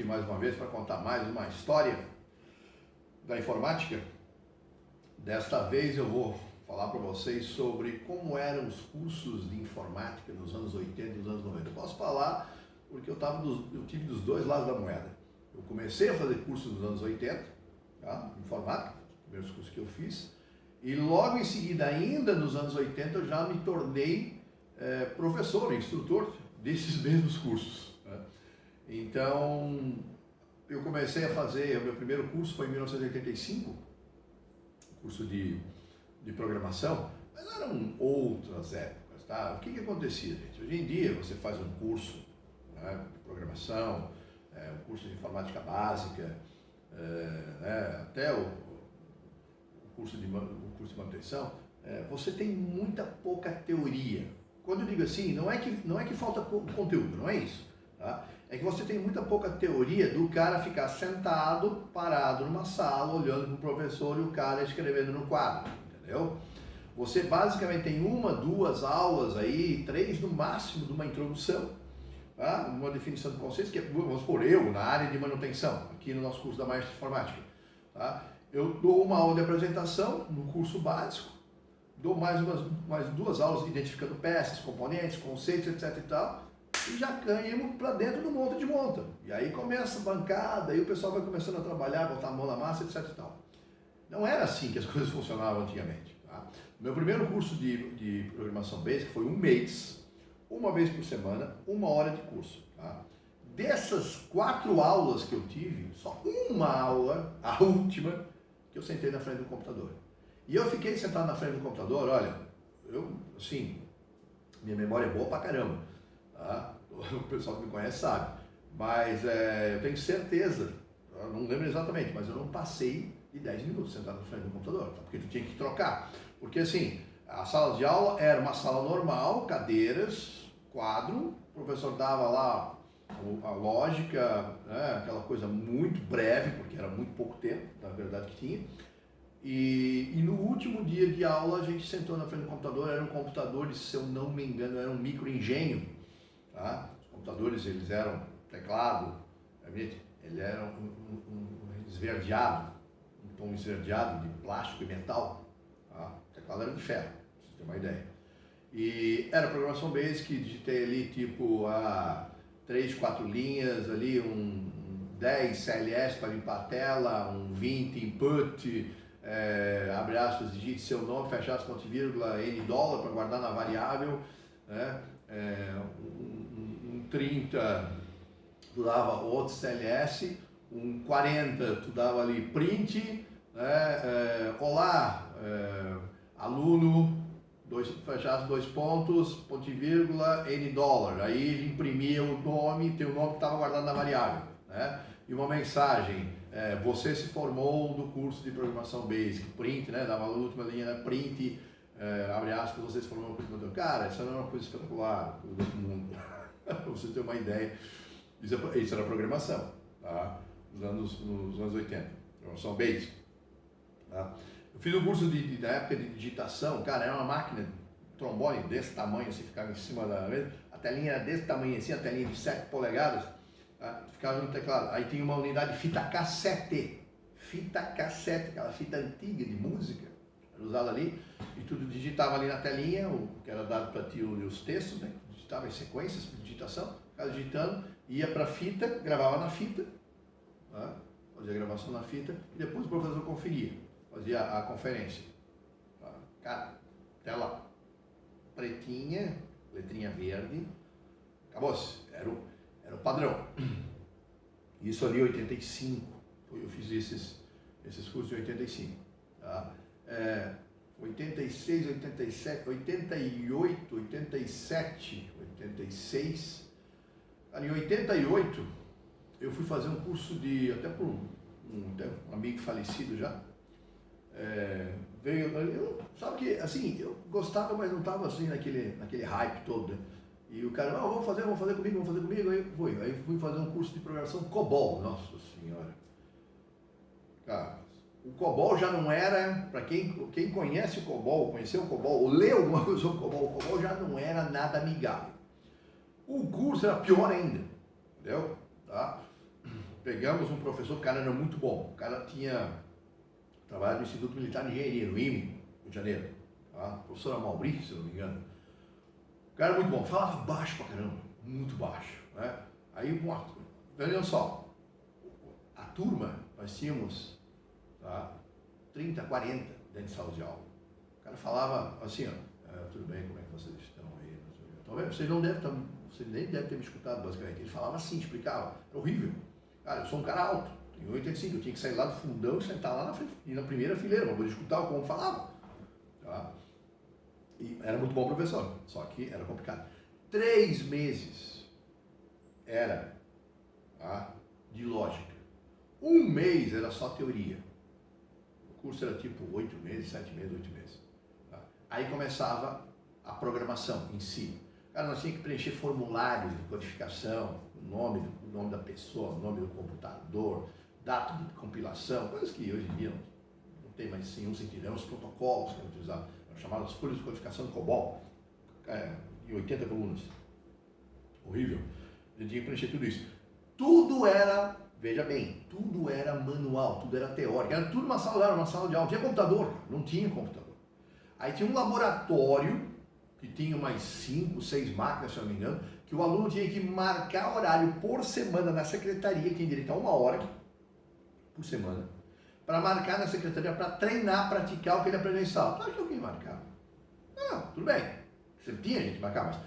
mais uma vez para contar mais uma história da informática. Desta vez eu vou falar para vocês sobre como eram os cursos de informática nos anos 80 e nos anos 90. Eu posso falar porque eu tive dos dois lados da moeda. Eu comecei a fazer cursos nos anos 80, tá? Informática, os primeiros cursos que eu fiz, e logo em seguida, ainda nos anos 80, eu já me tornei professor, instrutor desses mesmos cursos, né? Então, eu comecei a fazer, o meu primeiro curso foi em 1985, curso de programação, mas eram outras épocas, tá? O que acontecia, gente? Hoje em dia você faz um curso, né, de programação, um curso de informática básica, né, até o curso de manutenção, você tem muita pouca teoria. Quando eu digo assim, não é que falta conteúdo, não é isso, tá? É que você tem muita pouca teoria do cara ficar sentado, parado numa sala, olhando para o professor e o cara escrevendo no quadro, entendeu? Você basicamente tem uma, duas aulas aí, 3 no máximo de uma introdução, tá? Uma definição de conceitos, que vamos supor, eu, na área de manutenção, aqui no nosso curso da Maestria de Informática, tá? Eu dou uma aula de apresentação no curso básico, dou mais 2 aulas identificando peças, componentes, conceitos, etc e tal, e já caímos para dentro do monta de monta. E aí começa a bancada, aí o pessoal vai começando a trabalhar, botar a mão na massa, etc e tal. Não era assim que as coisas funcionavam antigamente, tá? Meu primeiro curso de programação basic foi 1 mês, uma vez por semana, 1 hora de curso, tá? Dessas 4 aulas que eu tive, só uma aula, a última, que eu sentei na frente do computador. E eu fiquei sentado na frente do computador, olha, assim, minha memória é boa pra caramba, tá? O pessoal que me conhece sabe, mas eu tenho certeza, eu não lembro exatamente, mas eu não passei de 10 minutos sentado na frente do computador, tá? Porque tu tinha que trocar, porque assim, a sala de aula era uma sala normal, cadeiras, quadro, o professor dava lá a lógica, né, aquela coisa muito breve, porque era muito pouco tempo, na verdade que tinha, e no último dia de aula a gente sentou na frente do computador, era um computador, se eu não me engano, era um micro-engenho, tá? Os computadores, eles eram teclado, ele era um esverdeado, um tom esverdeado de plástico e metal, tá? O teclado era de ferro, pra você ter uma ideia. E era programação basic, digitei ali tipo 3, 4 linhas ali, um 10 CLS para limpar a tela, um 20 input, abre aspas, digite seu nome, fecha aspas, ponto e vírgula, N dólar para guardar na variável, né? Um 30 tu dava outro CLS, um 40 tu dava ali print, né? Olá, aluno, fechasse 2 pontos, ponto e vírgula, N dólar. Aí ele imprimia o nome, teu nome que estava guardado na variável, né? E uma mensagem, você se formou no curso de programação basic, print, né? Dava a última linha, né? Print, abre aspas, você se formou no curso de programação. Cara, isso não é uma coisa espetacular, coisa do outro mundo. Pra você ter uma ideia, isso era programação, tá? Nos anos 80, programação basic, tá? Eu fiz um curso na época de digitação, cara, era uma máquina, trombone desse tamanho, assim, ficava em cima da mesa, a telinha era desse tamanho assim, a telinha de 7 polegadas, tá? Ficava no teclado. Aí tinha uma unidade de fita cassete, aquela fita antiga de música, era usada ali, e tudo digitava ali na telinha, o que era dado para ti os textos, né? Digitava em sequências de digitação, ficava digitando, ia para a fita, gravava na fita, tá? Fazia a gravação na fita, e depois o professor conferia. Fazia a conferência, tá? Cara, tela pretinha, letrinha verde, acabou-se, era o padrão. Isso ali em 85, eu fiz esses cursos em 85, tá? 86, 87, 88, 87, 86, cara, em 88 eu fui fazer um curso até por um amigo falecido já, sabe que, assim, eu gostava, mas não estava assim naquele hype todo, né? E o cara, vamos fazer comigo, aí fui fazer um curso de programação COBOL, nossa senhora, cara, o COBOL já não era, para quem conhece o COBOL, conheceu o COBOL, ou leu alguma coisa sobre o COBOL já não era nada amigável, o curso era pior ainda, entendeu? Tá? pegamos um professor, o cara era muito bom. O cara tinha trabalhado no Instituto Militar de Engenharia, no IME, Rio de Janeiro. Tá? Professor Maurício, se eu não me engano. O cara era muito bom, falava baixo pra caramba, muito baixo. Né? Aí, olha só, a turma, nós tínhamos, tá, 30, 40 dentro de sala de aula. O cara falava assim, ó, tudo bem, como é que vocês estão aí? Então, você nem deve ter me escutado, basicamente. Ele falava assim, explicava, era horrível. Cara, eu sou um cara alto, tenho 1,85, eu tinha que sair lá do fundão e sentar lá na frente, e na primeira fileira, para poder escutar como falava. Tá? E era muito bom professor, só que era complicado. 3 meses era, tá, de lógica. 1 mês era só teoria. O curso era tipo 8 meses, 7 meses, 8 meses. Tá? Aí começava a programação em si. Cara, nós tínhamos que preencher formulários de codificação, o nome da pessoa, o nome do computador, data de compilação, coisas que hoje em dia não tem mais nenhum sentido. Eram os protocolos que eram utilizados, eram chamadas folhas de codificação de COBOL, em 80 colunas. Horrível. A gente tinha que preencher tudo isso. Tudo era, veja bem, tudo era manual, tudo era teórico, era tudo uma sala de aula, não tinha computador, não tinha computador. Aí tinha um laboratório que tinha umas 5, 6 máquinas, se eu não me engano, que o aluno tinha que marcar horário por semana na secretaria, que tem direito a 1 hora por semana, para marcar na secretaria, para treinar, praticar o que ele aprendeu em sala. Claro que alguém marcava. Não, tudo bem, sempre tinha gente que marcava,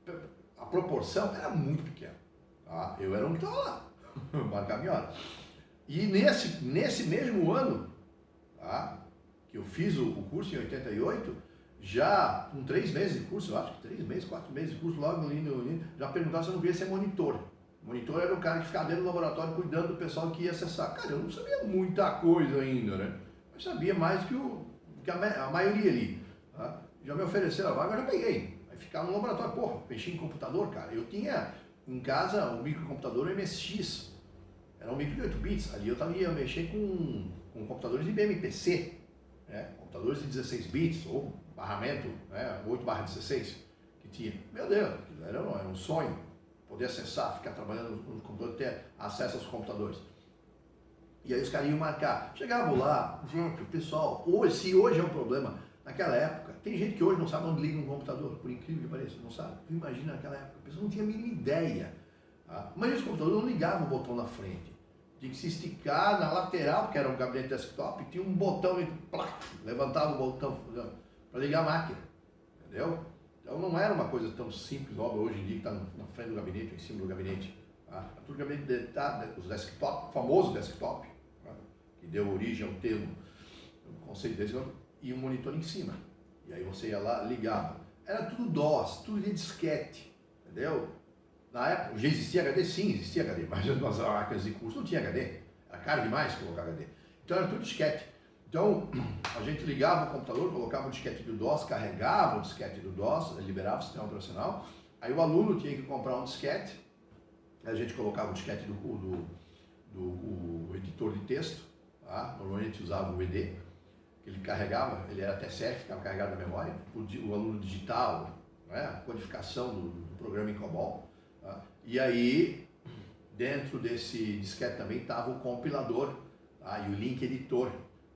mas a proporção era muito pequena. Tá? Eu era um que estava lá, marcava minha hora. E nesse mesmo ano, tá, que eu fiz o curso em 88, já com 3 meses de curso, eu acho que 3 meses, 4 meses de curso, logo ali já perguntava se eu não queria ser monitor. Monitor era o cara que ficava dentro do laboratório cuidando do pessoal que ia acessar. Cara, eu não sabia muita coisa ainda, né? Mas sabia mais que a maioria ali. Tá? Já me ofereceram a vaga, eu já peguei. Aí ficava no laboratório, porra, mexia em computador, cara. Eu tinha em casa um microcomputador MSX. Era um micro de 8 bits. Ali eu ia mexer com computadores IBM PC, né? Computadores de 16 bits, ou barramento, né? 8/16 que tinha. Meu Deus, era um sonho poder acessar, ficar trabalhando no computador, ter acesso aos computadores. E aí os caras iam marcar. Chegavam lá, gente, o pessoal, se hoje é um problema, naquela época, tem gente que hoje não sabe onde liga um computador, por incrível que pareça, não sabe. Imagina naquela época, a pessoa não tinha a mínima ideia. Tá? Mas os computadores não ligavam o botão na frente. Tinha que se esticar na lateral, porque era um gabinete desktop, tinha um botão e levantava o botão para ligar a máquina. Entendeu? Então não era uma coisa tão simples, óbvio, hoje em dia que está na frente do gabinete, ou em cima do gabinete. Tá? Tudo gabinete os desktop, o famoso desktop, tá? Que deu origem ao termo, o conceito desse, e um monitor em cima. E aí você ia lá, ligava. Era tudo DOS, tudo de disquete, entendeu? Na época, já existia HD? Sim, existia HD, mas nas máquinas de curso não tinha HD. Era caro demais colocar HD. Então era tudo disquete. Então, a gente ligava o computador, colocava o disquete do DOS, carregava o disquete do DOS, liberava o sistema operacional. Aí o aluno tinha que comprar um disquete, a gente colocava o disquete do editor de texto, tá? Normalmente a gente usava o ED, que ele carregava, ele era TCF, ficava carregado na memória, o aluno digital, né? A codificação do programa em COBOL. Tá? E aí, dentro desse disquete também estava o compilador, tá? E o link editor,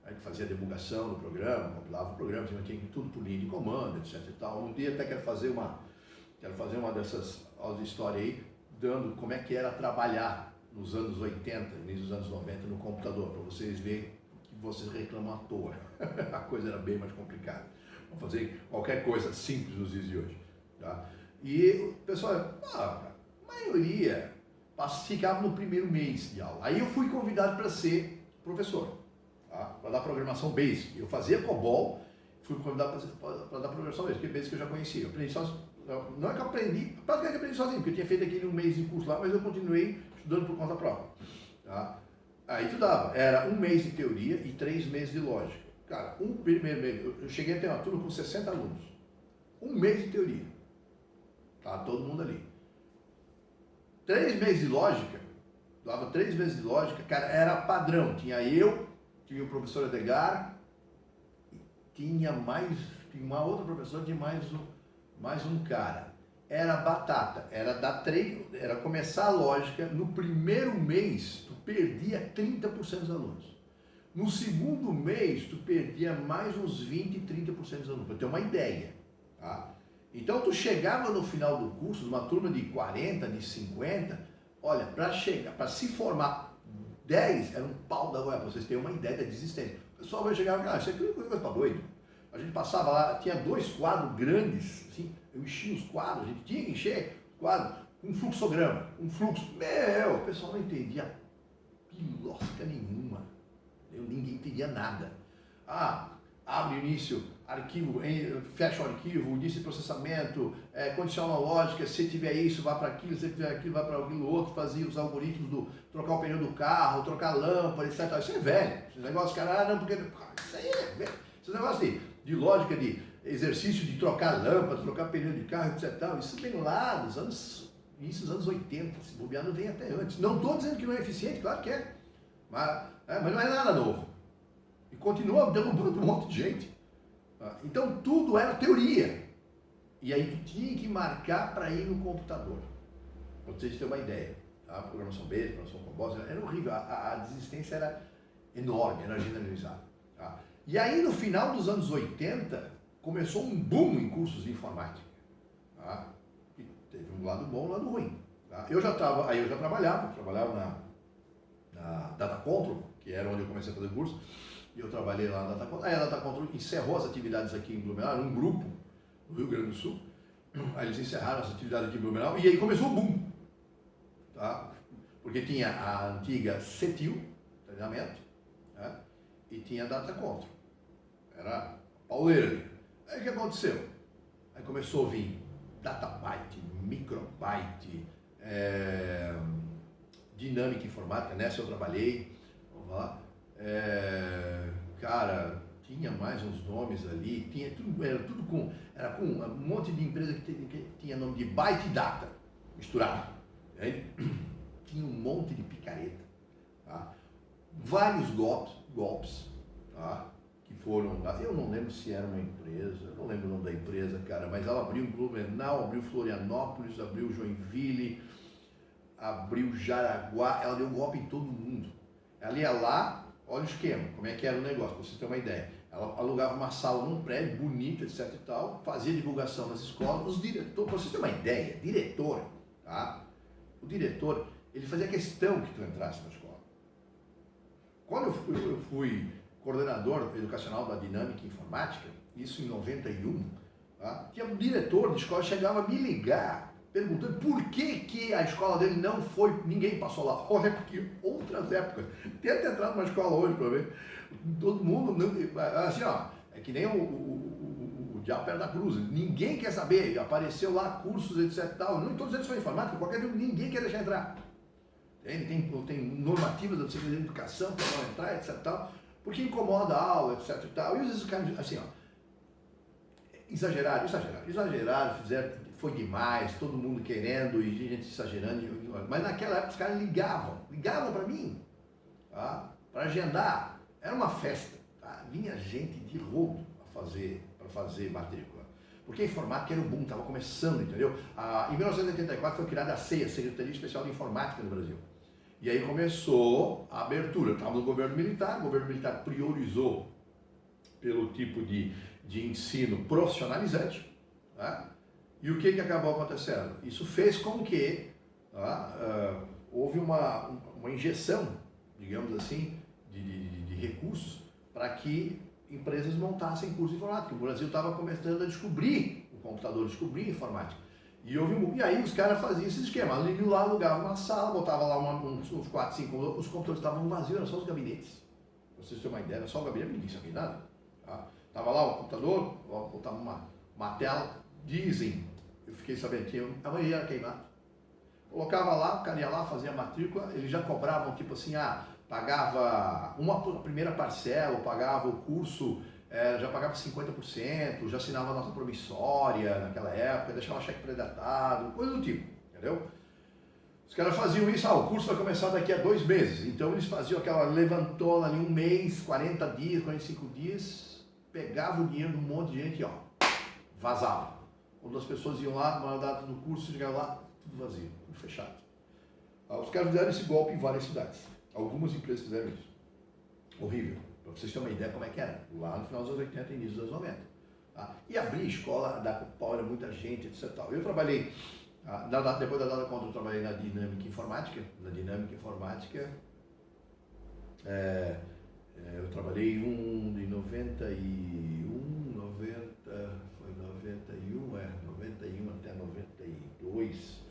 que fazia a debugação do programa, compilava o programa, tinha tudo por linha de comando, etc e tal. Um dia até quero fazer uma dessas aulas de história aí, dando como é que era trabalhar nos anos 80, início dos anos 90 no computador, para vocês verem que vocês reclamam à toa. A coisa era bem mais complicada. Vamos fazer qualquer coisa simples nos dias de hoje. Tá? E o pessoal, a maioria ficava no primeiro mês de aula. Aí eu fui convidado para ser professor. Para dar programação Basic. Eu fazia COBOL, fui convidado para dar programação Basic, porque Basic eu já conhecia. Eu aprendi sozinho. Não é que eu aprendi, praticamente aprendi sozinho, porque eu tinha feito aquele 1 mês de curso lá, mas eu continuei estudando por conta própria. Tá? Aí estudava, era 1 mês de teoria e 3 meses de lógica. Cara, primeiro mês, eu cheguei a ter uma turma com 60 alunos. 1 mês de teoria. Tá todo mundo ali. 3 meses de lógica, dava 3 meses de lógica, cara, era padrão. Tinha o professor Edgar, tinha uma outra professora, tinha mais um cara. era batata, era dar treino, era começar a lógica, no primeiro mês tu perdia 30% dos alunos. No segundo mês tu perdia mais uns 20, 30% dos alunos, para ter uma ideia, tá? Então tu chegava no final do curso, numa turma de 40, de 50, olha, para se formar 10 era um pau da goiaba, para vocês terem uma ideia da desistência. O pessoal vai chegar e falar, isso aqui é coisa para doido. A gente passava lá, tinha 2 quadros grandes, assim, eu enchia os quadros, a gente tinha que encher os quadros, um fluxograma, um fluxo. O pessoal não entendia pilosca nenhuma, ninguém entendia nada. Abre o início, arquivo, fecha o arquivo, início de processamento, condiciona a lógica, se tiver isso, vai para aquilo, se tiver aquilo, vai para aquilo outro, fazia os algoritmos do trocar o pneu do carro, trocar a lâmpada, etc. Isso é velho. Esse negócio, cara, não, porque. Isso aí é velho. Esse negócio de lógica, de exercício de trocar lâmpada, trocar pneu de carro, etc. Isso vem lá dos anos, início dos anos 80, se bobear não vem até antes. Não estou dizendo que não é eficiente, claro que é. Mas não é nada novo. E continua derrubando um monte de gente. Então tudo era teoria. E aí tu tinha que marcar para ir no computador. Para vocês terem uma ideia. A programação B, programação COBOL, era horrível. A desistência era enorme, era generalizada. Tá? E aí no final dos anos 80, começou um boom em cursos de informática. Tá? E teve um lado bom e um lado ruim. Tá? Eu já trabalhava na Data Control, que era onde eu comecei a fazer curso, e eu trabalhei lá na Data Control. Aí a Data Control encerrou as atividades aqui em Blumenau, um grupo no Rio Grande do Sul. Aí eles encerraram as atividades aqui em Blumenau e aí começou o boom. Tá? Porque tinha a antiga CETIL, treinamento, né? E tinha a Data Control. Era a pauleira ali. Aí o que aconteceu? Aí começou a vir Databyte, Microbyte, Dinâmica Informática, nessa eu trabalhei, vamos lá. Cara, tinha mais uns nomes ali, era com um monte de empresa que tinha nome de Byte Data, misturado. Aí, tinha um monte de picareta, tá? Vários golpes, tá? Que foram, eu não lembro se era uma empresa, eu não lembro o nome da empresa, cara, mas ela abriu Blumenau, abriu Florianópolis, abriu Joinville, abriu Jaraguá, ela deu golpe em todo mundo. Ela ia lá, olha o esquema, como é que era o negócio, para vocês terem uma ideia. Ela alugava uma sala num prédio, bonito, etc e tal, fazia divulgação nas escolas, os diretores, para vocês terem uma ideia, diretor, tá? O diretor, ele fazia questão que tu entrasse na escola. Quando eu fui coordenador educacional da Dinâmica Informática, isso em 91, tá? Tinha um diretor de escola que chegava a me ligar, perguntando por que a escola dele não foi, ninguém passou lá. Olha, porque outras épocas. Tenta entrar numa escola hoje para ver. Todo mundo, assim, ó, é que nem o diabo perto da cruz. Ninguém quer saber. Apareceu lá cursos, etc. Tal. Não todos eles são informáticos, qualquer um, ninguém quer deixar entrar. Tem normativas da Secretaria de Educação para não entrar, etc. Tal, porque incomoda a aula, etc. Tal. E às vezes os caras, assim, ó, exageraram, fizeram. Foi demais, todo mundo querendo e gente exagerando, mas naquela época os caras ligavam para mim, tá? Para agendar, era uma festa, tá? Vinha gente de rodo para fazer matrícula, porque a informática era o boom, estava começando, entendeu? Em 1984 foi criada a CEA, Secretaria Especial de Informática no Brasil, e aí começou a abertura, estava no governo militar, o governo militar priorizou pelo tipo de ensino profissionalizante, tá? E o que acabou acontecendo? Isso fez com que houve uma injeção, digamos assim, de recursos para que empresas montassem curso de informática. O Brasil estava começando a descobrir o computador, descobrir a informática. E aí os caras faziam esse esquema, iam lá, alugavam uma sala, botavam lá uns 4, 5, os computadores estavam vazios, eram só os gabinetes. Pra vocês terem uma ideia, era só o gabinete, ninguém sabia nada. Tá? Tava lá o computador, botava uma tela, dizem, eu fiquei sabendo que amanhã era queimado. Colocava lá, o cara ia lá, fazia a matrícula, eles já cobravam tipo assim, pagava a primeira parcela, pagava o curso, já pagava 50%, já assinava nota promissória naquela época, deixava cheque pré-datado, coisa do tipo, entendeu? Os caras faziam isso, o curso vai começar daqui a 2 meses, então eles faziam aquela levantona ali 1 mês, 40 dias, 45 dias, pegava o dinheiro de um monte de gente e vazava. Quando as pessoas iam lá, na data do curso, chegavam lá, tudo vazio, tudo fechado. Os caras fizeram esse golpe em várias cidades. Algumas empresas fizeram isso. Horrível. Para vocês terem uma ideia como é que era. Lá no final dos anos 80 e início dos anos 90. Tá? E abrir escola, dar pau, era muita gente, etc. Eu trabalhei, depois da data contra, eu trabalhei na Dinâmica Informática. Na Dinâmica Informática, eu trabalhei de 91, 90, foi 91 até 92,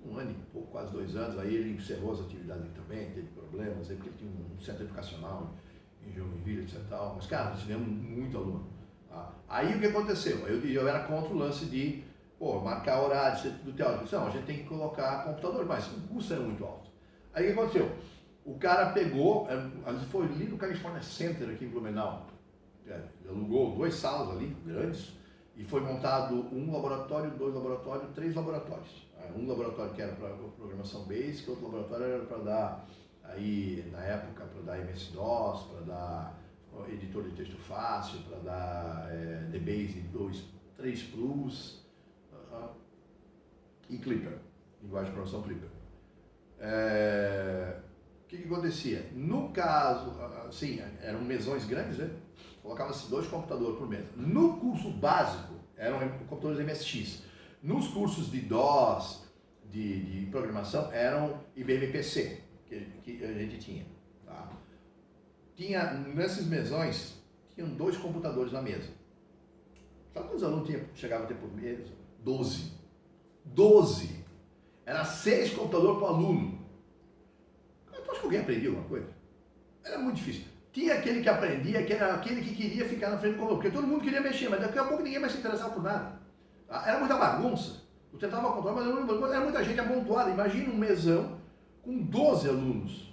um ano e pouco, quase 2 anos. Aí ele encerrou as atividades também, teve problemas, aí porque ele tinha um centro educacional em Joinville, etc. Mas, cara, nós tivemos muito aluno. Tá? Aí o que aconteceu? Eu era contra o lance de marcar horário, ser tudo teórico. Não, a gente tem que colocar computador, mas o custo era muito alto. Aí o que aconteceu? O cara pegou, foi ali no California Center, aqui em Blumenau. Ele alugou 2 salas ali, grandes, e foi montado um laboratório, 2 laboratórios, 3 laboratórios. Um laboratório que era para programação basic, outro laboratório era para dar, aí na época, para dar MS-DOS, para dar editor de texto fácil, para dar DBase 3 Plus e Clipper, linguagem de programação Clipper. O que acontecia? No caso, assim, eram mesões grandes, né? Colocava-se 2 computadores por mesa. No curso básico, eram computadores MSX. Nos cursos de DOS, de programação, eram IBM PC, que a gente tinha. Tá? Nesses mesões, tinham 2 computadores na mesa. Sabe quantos alunos chegavam a ter por mesa? 12. 12! Era 6 computadores por aluno. Eu acho que alguém aprendia alguma coisa. Era muito difícil. Tinha aquele que aprendia, que era aquele que queria ficar na frente do computador, porque todo mundo queria mexer, mas daqui a pouco ninguém mais se interessava por nada. Era muita bagunça. Eu tentava controlar, mas era muita gente amontoada. Imagina um mesão com 12 alunos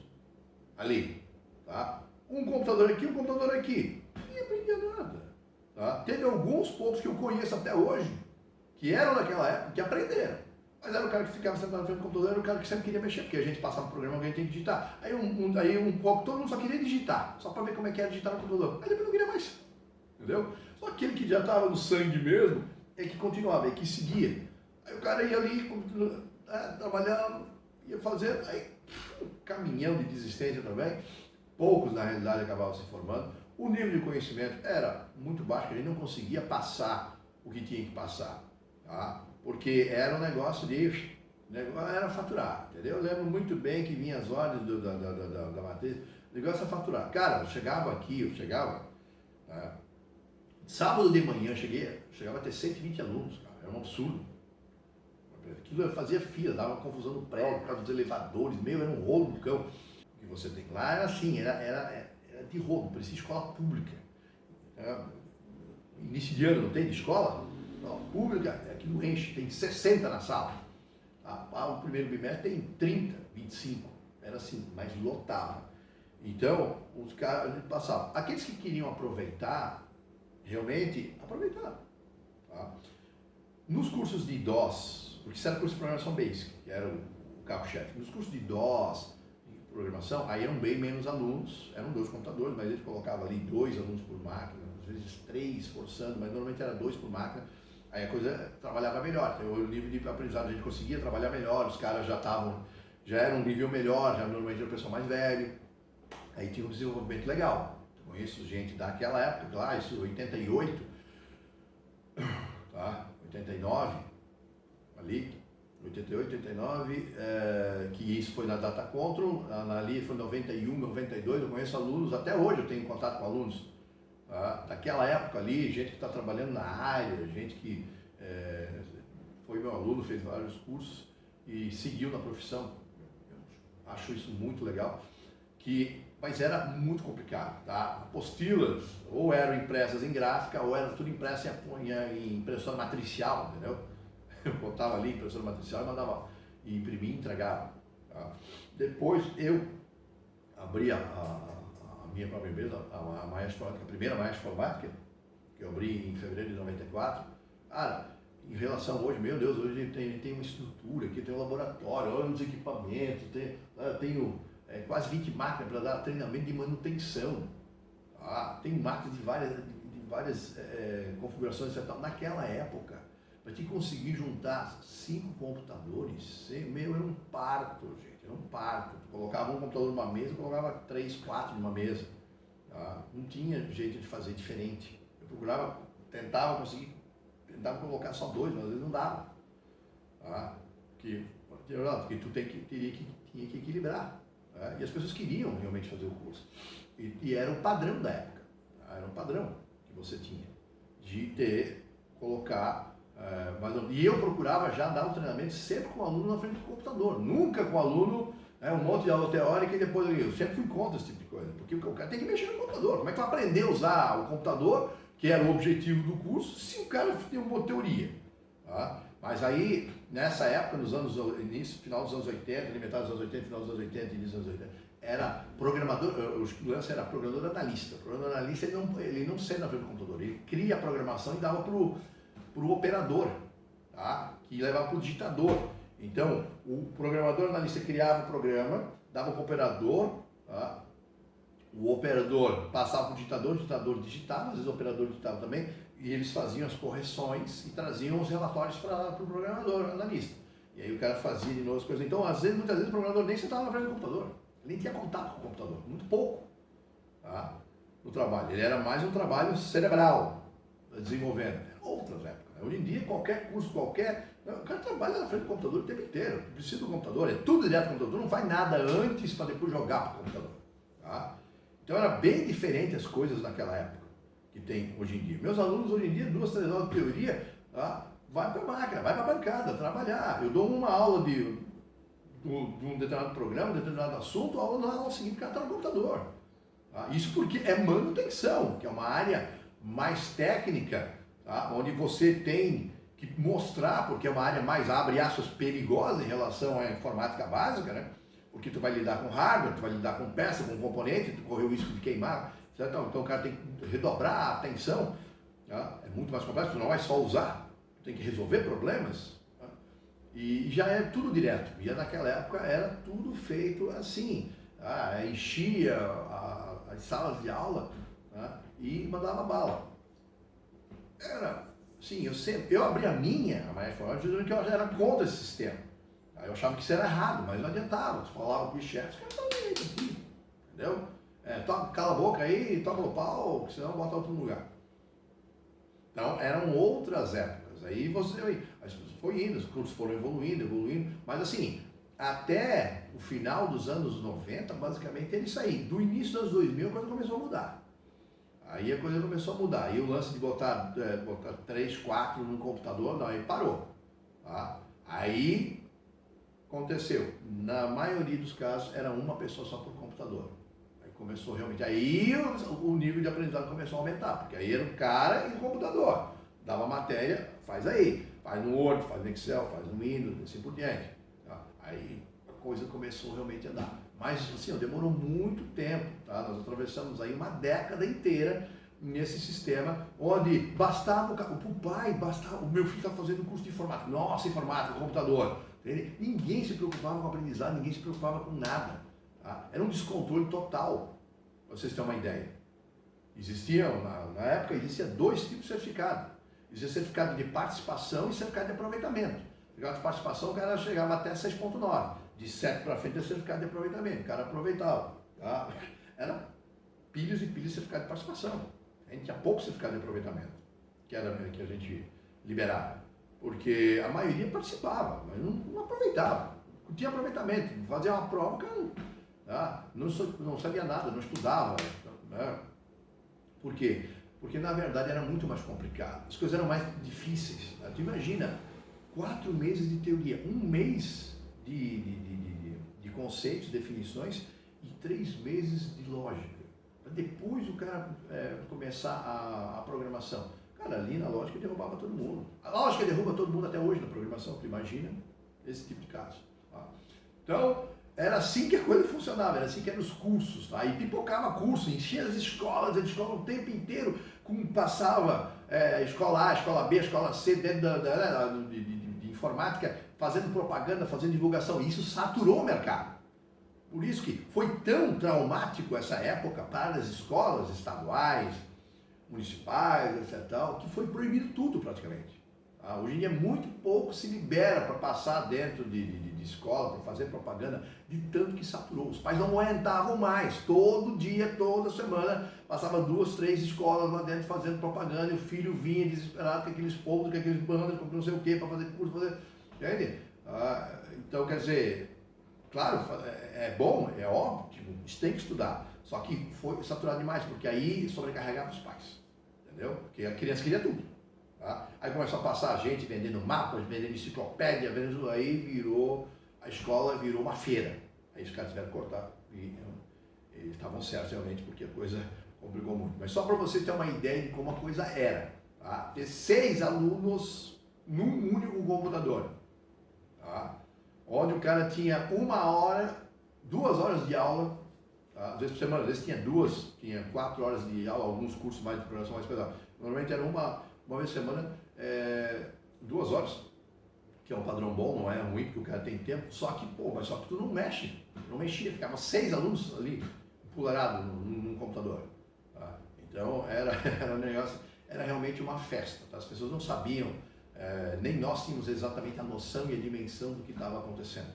ali. Tá? Um computador aqui, um computador aqui. Ninguém aprendia nada. Tá? Teve alguns poucos que eu conheço até hoje, que eram daquela época, que aprenderam. Mas era o cara que ficava sentado na frente do computador, era o cara que sempre queria mexer, porque a gente passava no programa, alguém tem que digitar. Aí um pouco, todo mundo só queria digitar, só para ver como é que era digitar no computador. Aí depois não queria mais. Entendeu? Só aquele que já estava no sangue mesmo, é que continuava, é que seguia. Aí o cara ia ali, trabalhando, ia fazendo, aí caminhão de desistência também. Poucos, na realidade, acabavam se formando. O nível de conhecimento era muito baixo, a gente não conseguia passar o que tinha que passar. Tá? Porque era um negócio era faturar, entendeu? Eu lembro muito bem que vinha as ordens da matriz, o negócio é faturar. Cara, eu chegava, sábado de manhã, chegava a ter 120 alunos, cara, era um absurdo. Aquilo eu fazia fila, dava confusão no prédio, por causa dos elevadores, era um rolo do cão. O que você tem lá era assim, era de rolo, parecia escola pública. Início de ano, não tem de escola? Não, pública, aqui não enche, tem 60 na sala. O primeiro bimestre tem 30, 25, era assim, mas lotava. Então, os caras passavam. Aqueles que queriam aproveitar, realmente aproveitaram. Tá? Nos cursos de DOS, porque isso era curso de programação basic, que era o carro-chefe. Nos cursos de DOS, de programação, aí eram bem menos alunos, eram 2 computadores, mas eles colocavam ali 2 alunos por máquina, às vezes 3 forçando, mas normalmente era 2 por máquina. Aí a coisa trabalhava melhor, o nível de aprendizado a gente conseguia trabalhar melhor, os caras já eram um nível melhor, já normalmente era o pessoal mais velho, aí tinha um desenvolvimento legal. Eu conheço gente daquela época, claro, isso 88, tá? 89, ali, 88, 89, que isso foi na Data Control, ali foi 91, 92, eu conheço alunos, até hoje eu tenho contato com alunos, daquela época ali, gente que está trabalhando na área, gente que foi meu aluno, fez vários cursos e seguiu na profissão. Eu acho isso muito legal, mas era muito complicado, tá? Apostilas ou eram impressas em gráfica ou era tudo impresso em impressora matricial, entendeu? Eu botava ali impressora matricial e mandava imprimir e entregava. Tá? Depois eu abri a minha própria empresa, a primeira Maia Informática, que eu abri em fevereiro de 94. Cara, em relação hoje, meu Deus, hoje tem uma estrutura aqui, tem um laboratório, olha os equipamentos, tenho quase 20 máquinas para dar treinamento de manutenção. Tem máquinas de várias configurações e tal. Naquela época, para te conseguir juntar 5 computadores, meu, era um parto, gente, era um parto. Tu colocava um computador numa mesa, colocava 3, 4 numa mesa. Tá? Não tinha jeito de fazer diferente. Eu procurava, tentava colocar só 2, mas às vezes não dava. Tá? Porque tu tinha que equilibrar. Tá? E as pessoas queriam realmente fazer o curso. E era o padrão da época. Tá? Era um padrão que você tinha de colocar. E eu procurava já dar o treinamento sempre com o aluno na frente do computador. Nunca com o aluno, um monte de aula teórica e depois eu sempre fui contra esse tipo de coisa. Porque o cara tem que mexer no computador. Como é que tu vai aprender a usar o computador, que era o objetivo do curso, se o cara tem uma teoria? Tá? Mas aí, nessa época, final dos anos 80, metade dos anos 80, final dos anos 80, início dos anos 80, era programador, o lance era programador analista. O programador analista, ele não senta na frente do computador, ele cria a programação e dava para o operador, tá? Que levava para o digitador. Então, o programador analista criava o programa, dava para o operador, tá? O operador passava para o digitador digitava, às vezes o operador digitava também, e eles faziam as correções e traziam os relatórios para o programador analista. E aí o cara fazia de novo as coisas. Então, muitas vezes o programador nem sentava na frente do computador, ele nem tinha contato com o computador, muito pouco, tá? No trabalho. Ele era mais um trabalho cerebral, desenvolvendo. Outras épocas. Hoje em dia, qualquer curso, o cara trabalha na frente do computador o tempo inteiro, precisa do computador, é tudo direto do computador, não faz nada antes para depois jogar para o computador. Tá? Então era bem diferente as coisas naquela época que tem hoje em dia. Meus alunos hoje em dia, 2, 3 aulas de teoria, tá? Vai para a máquina, vai para a bancada, trabalhar. Eu dou uma aula de um determinado programa, um determinado assunto, a aula seguinte o cara está no computador. Tá? Isso porque é manutenção, que é uma área mais técnica, tá? Onde você tem que mostrar, porque é uma área mais, abre aspas, perigosa em relação à informática básica, né? Porque tu vai lidar com hardware, tu vai lidar com peça, com componente, tu corre o risco de queimar, certo? Então o cara tem que redobrar a atenção, tá? É muito mais complexo, tu não vai só usar, tu tem que resolver problemas, tá? E já é tudo direto, e naquela época era tudo feito assim, tá? Enchia as salas de aula, tá? E mandava bala. Sim, eu abri a Maia Informática dizendo que eu já era contra esse sistema. Eu achava que isso era errado, mas não adiantava. Tu falava com os chefes, os caras estavam aí aqui, entendeu? Cala a boca aí, toca no pau, senão bota outro lugar. Então, eram outras épocas. Aí as pessoas foram indo, os cursos foram evoluindo, mas assim, até o final dos anos 90, basicamente era isso aí. Do início dos anos 2000, a coisa começou a mudar. Aí a coisa começou a mudar. Aí o lance de botar 3, 4 no computador, não, aí parou. Tá? Aí aconteceu. Na maioria dos casos era uma pessoa só por computador. Aí começou realmente. Aí o nível de aprendizado começou a aumentar, porque aí era o cara e o computador. Dava matéria, faz aí. Faz no Word, faz no Excel, faz no Windows, assim por diante. Tá? Aí a coisa começou realmente a andar. Mas assim, demorou muito tempo, tá? Nós atravessamos aí uma década inteira nesse sistema, onde bastava o pai, o meu filho está fazendo curso de informática, nossa, informática, computador. Ninguém se preocupava com aprendizado, ninguém se preocupava com nada. Tá? Era um descontrole total, para vocês terem uma ideia. Na época, existia 2 tipos de certificado. Existia certificado de participação e certificado de aproveitamento. Certificado de participação, o cara chegava até 6.9. De 7 para frente é certificado de aproveitamento, o cara aproveitava. Tá? Era pilhas e pilhas de certificado de participação. A gente tinha pouco certificado de aproveitamento, que a gente liberava. Porque a maioria participava, mas não aproveitava. Não tinha aproveitamento. Fazia uma prova, o cara não sabia nada, não estudava. Né? Por quê? Porque na verdade era muito mais complicado. As coisas eram mais difíceis. Né? Tu imagina, 4 meses de teoria, 1 mês de conceitos, definições e 3 meses de lógica. Para depois o cara começar a programação. Cara, ali na lógica derrubava todo mundo. A lógica derruba todo mundo até hoje na programação, tu imagina esse tipo de caso. Tá? Então, era assim que a coisa funcionava, era assim que eram os cursos. Tá? E pipocava curso, enchia as escolas o tempo inteiro, passava escola A, escola B, escola C, dentro de informática, fazendo propaganda, fazendo divulgação. E isso saturou o mercado. Por isso que foi tão traumático essa época para as escolas estaduais, municipais, etc., que foi proibido tudo praticamente. Tá? Hoje em dia muito pouco se libera para passar dentro de escola, para fazer propaganda, de tanto que saturou. Os pais não aguentavam mais, todo dia, toda semana, passava 2, 3 escolas lá dentro fazendo propaganda, e o filho vinha desesperado com aqueles povos, com aqueles bandas, com não sei o que, para fazer curso, fazer... Entende? Então, quer dizer, claro, é bom, é óbvio, isso tem que estudar, só que foi saturado demais, porque aí sobrecarregava os pais, entendeu? Porque a criança queria tudo. Tá? Aí começou a passar gente vendendo mapas, vendendo enciclopédia, vendendo, aí virou, a escola virou uma feira. Aí os caras tiveram que cortar e eles estavam certos realmente, porque a coisa complicou muito. Mas só para você ter uma ideia de como a coisa era, tá? Ter 6 alunos num único computador, tá? Onde o cara tinha 1 hora, 2 horas de aula, tá? Às vezes por semana, às vezes tinha 2, tinha 4 horas de aula, alguns cursos mais de programação mais pesados. Normalmente era uma vez por semana, 2 horas, que é um padrão bom, não é ruim, porque o cara tem tempo, só que tu não mexe, não mexia, ficava 6 alunos ali, empoleirados num computador. Tá? Então era um negócio, era realmente uma festa, tá? As pessoas não sabiam, nem nós tínhamos exatamente a noção e a dimensão do que estava acontecendo.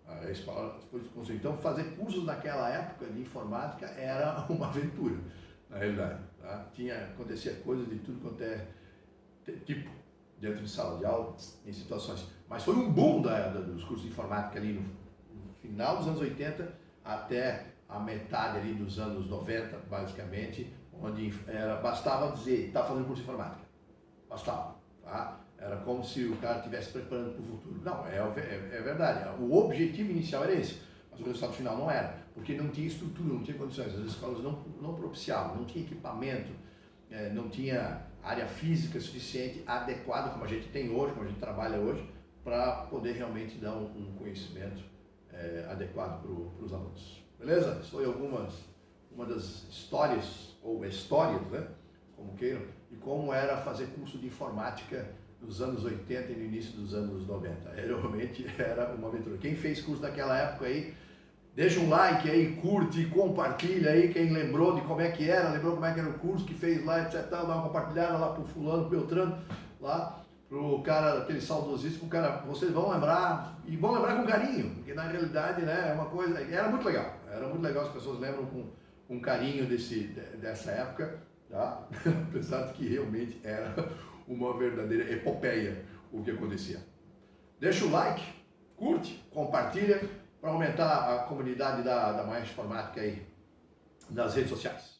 A escola foi construída. Então fazer cursos naquela época de informática era uma aventura, na realidade. Tá? Acontecia coisas de tudo quanto é tipo, dentro de sala de aula, em situações. Mas foi um boom dos cursos de informática ali no final dos anos 80 até a metade ali dos anos 90, basicamente, onde bastava dizer, está fazendo curso de informática. Bastava. Tá? Era como se o cara estivesse preparando para o futuro. Não, é verdade. O objetivo inicial era esse, mas o resultado final não era, porque não tinha estrutura, não tinha condições. As escolas não propiciavam, não tinha equipamento, não tinha área física suficiente, adequada, como a gente tem hoje, como a gente trabalha hoje, para poder realmente dar um conhecimento adequado para os alunos. Beleza? Isso foi uma das histórias, ou histórias, né? Como queiram, e como era fazer curso de informática nos anos 80 e no início dos anos 90. Realmente era uma aventura. Quem fez curso naquela época aí, deixa um like aí, curte, compartilha aí, quem lembrou de como é que era, lembrou como é que era o curso que fez lá, etc. Dá uma compartilhada lá pro fulano, Beltrano, lá pro cara, aquele saudosíssimo, cara, vocês vão lembrar, e vão lembrar com carinho, porque na realidade, né, é uma coisa, era muito legal, as pessoas lembram com carinho dessa época, tá? Apesar de que realmente era uma verdadeira epopeia o que acontecia. Deixa o like, curte, compartilha, para aumentar a comunidade da Maestro Informática aí nas redes sociais.